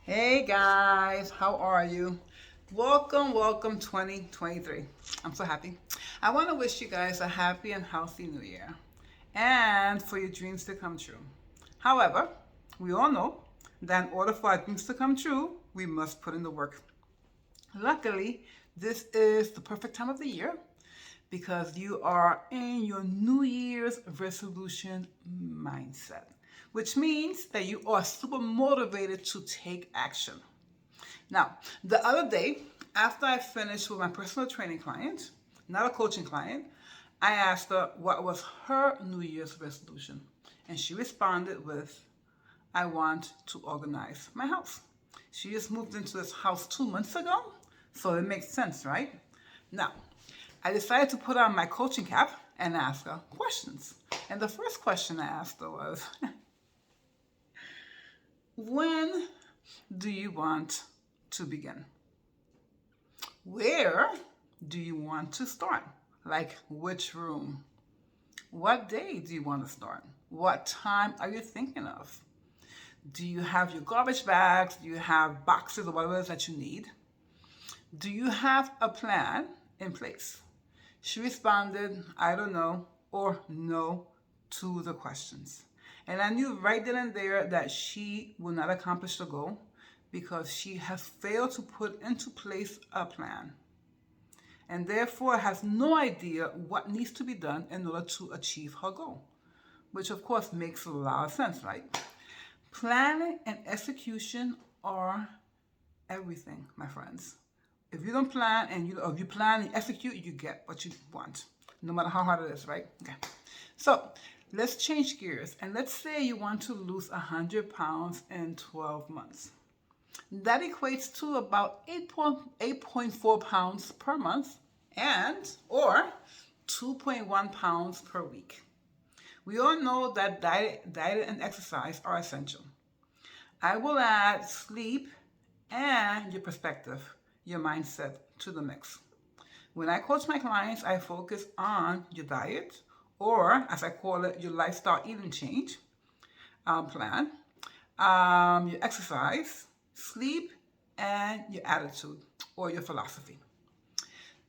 Hey guys, how are you? Welcome 2023. I'm so happy. I want to wish you guys a happy and healthy new year and for your dreams to come true. However, we all know that in order for our dreams to come true, we must put in the work. Luckily, this is the perfect time of the year because you are in your New Year's resolution mindset, which means that you are super motivated to take action. Now, the other day, after I finished with my personal training client, not a coaching client, I asked her what was her New Year's resolution. And she responded with, I want to organize my house. She just moved into this house 2 months ago, so it makes sense, right? Now, I decided to put on my coaching cap and ask her questions. And the first question I asked her was, when do you want to begin? Where do you want to start? Like which room? What day do you want to start? What time are you thinking of? Do you have your garbage bags? Do you have boxes or whatever it is that you need? Do you have a plan in place? She responded, I don't know, or no to the questions. And I knew right then and there that she will not accomplish the goal because she has failed to put into place a plan and therefore has no idea what needs to be done in order to achieve her goal, which of course makes a lot of sense, right? Planning and execution are everything, my friends. If you don't plan and if you plan and execute, you get what you want, no matter how hard it is, right? Okay. So let's change gears and let's say you want to lose 100 pounds in 12 months. That equates to about 8.4 pounds per month or 2.1 pounds per week. We all know that diet and exercise are essential. I will add sleep and your perspective, your mindset to the mix. When I coach my clients, I focus on your diet, or as I call it, your lifestyle eating change plan, your exercise, sleep, and your attitude or your philosophy.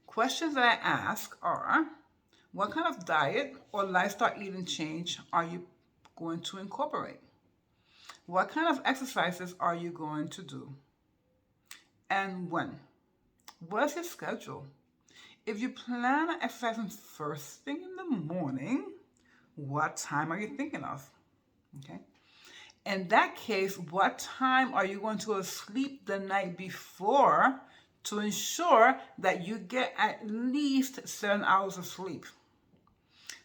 Questions that I ask are, what kind of diet or lifestyle eating change are you going to incorporate? What kind of exercises are you going to do? And when? What is your schedule? If you plan on exercising first thing in the morning, what time are you thinking of? Okay. In that case, what time are you going to sleep the night before to ensure that you get at least 7 hours of sleep?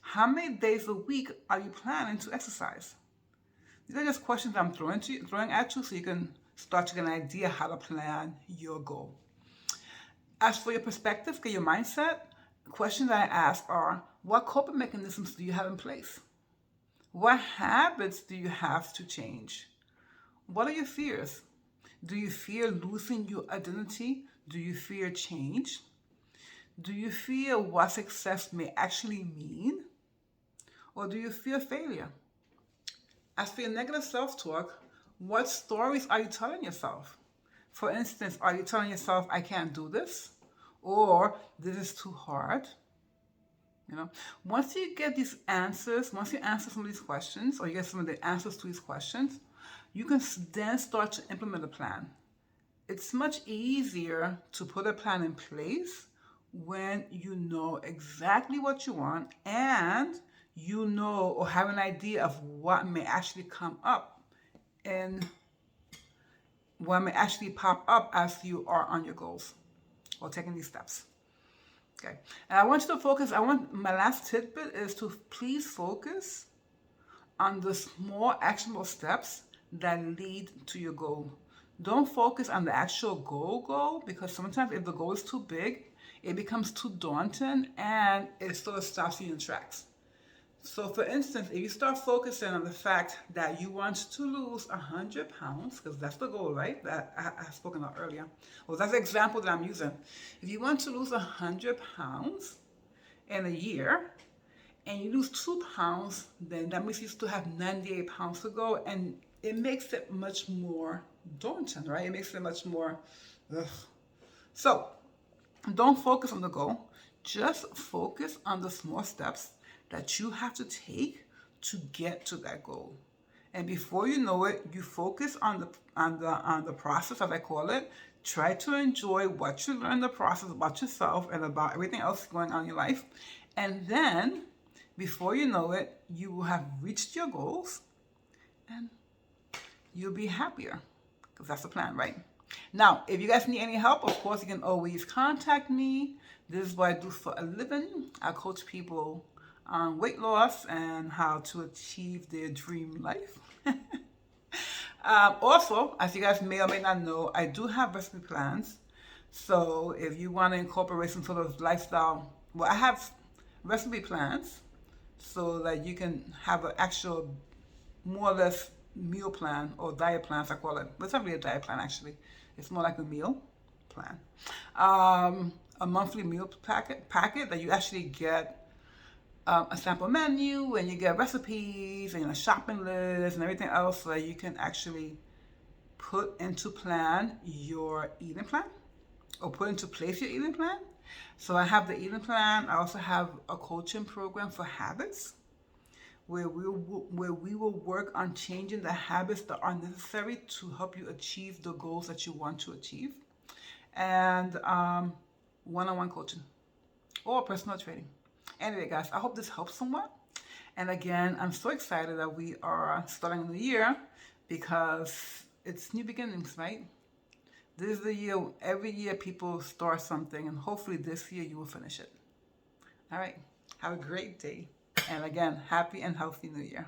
How many days a week are you planning to exercise? These are just questions I'm throwing at you so you can start to get an idea how to plan your goal. As for your perspective, get your mindset, questions I ask are, what coping mechanisms do you have in place? What habits do you have to change? What are your fears? Do you fear losing your identity? Do you fear change? Do you fear what success may actually mean? Or do you fear failure? As for your negative self-talk, what stories are you telling yourself? For instance, are you telling yourself, I can't do this? Or this is too hard? Once you get these answers, once you answer some of these questions, or you get some of the answers to these questions, you can then start to implement a plan. It's much easier to put a plan in place when you know exactly what you want and you know or have an idea of what may actually come up and what may actually pop up as you are on your goals or taking these steps. Okay, and I want you to focus, my last tidbit is to please focus on the small actionable steps that lead to your goal. Don't focus on the actual goal because sometimes if the goal is too big, it becomes too daunting and it sort of stops you in tracks. So for instance, if you start focusing on the fact that you want to lose 100 pounds, because that's the goal, right? That I have spoken about earlier. Well, that's the example that I'm using. If you want to lose 100 pounds in a year, and you lose 2 pounds, then that means you still have 98 pounds to go. And it makes it much more daunting, right? It makes it much more, ugh. So don't focus on the goal. Just focus on the small steps that you have to take to get to that goal. And before you know it, you focus on the process, as I call it. Try to enjoy what you learn in the process about yourself and about everything else going on in your life. And then, before you know it, you will have reached your goals and you'll be happier. Because that's the plan, right? Now, if you guys need any help, of course, you can always contact me. This is what I do for a living. I coach people on weight loss and how to achieve their dream life. Also, as you guys may or may not know, I do have recipe plans. So if you want to incorporate some sort of lifestyle, well, I have recipe plans so that you can have an actual, more or less, meal plan or diet plan, as I call it. But it's not really a diet plan, actually. It's more like a meal plan. A monthly meal packet that you actually get a sample menu, and you get recipes and a shopping list and everything else, so that you can actually put into plan your eating plan, or put into place your eating plan. So I have the eating plan. I also have a coaching program for habits, where we will work on changing the habits that are necessary to help you achieve the goals that you want to achieve, and one-on-one coaching or personal training. Anyway, guys, I hope this helps somewhat. And again, I'm so excited that we are starting a new year, because it's new beginnings, right? This is the year. Every year people start something, and hopefully this year you will finish it. All right. Have a great day. And again, happy and healthy new year.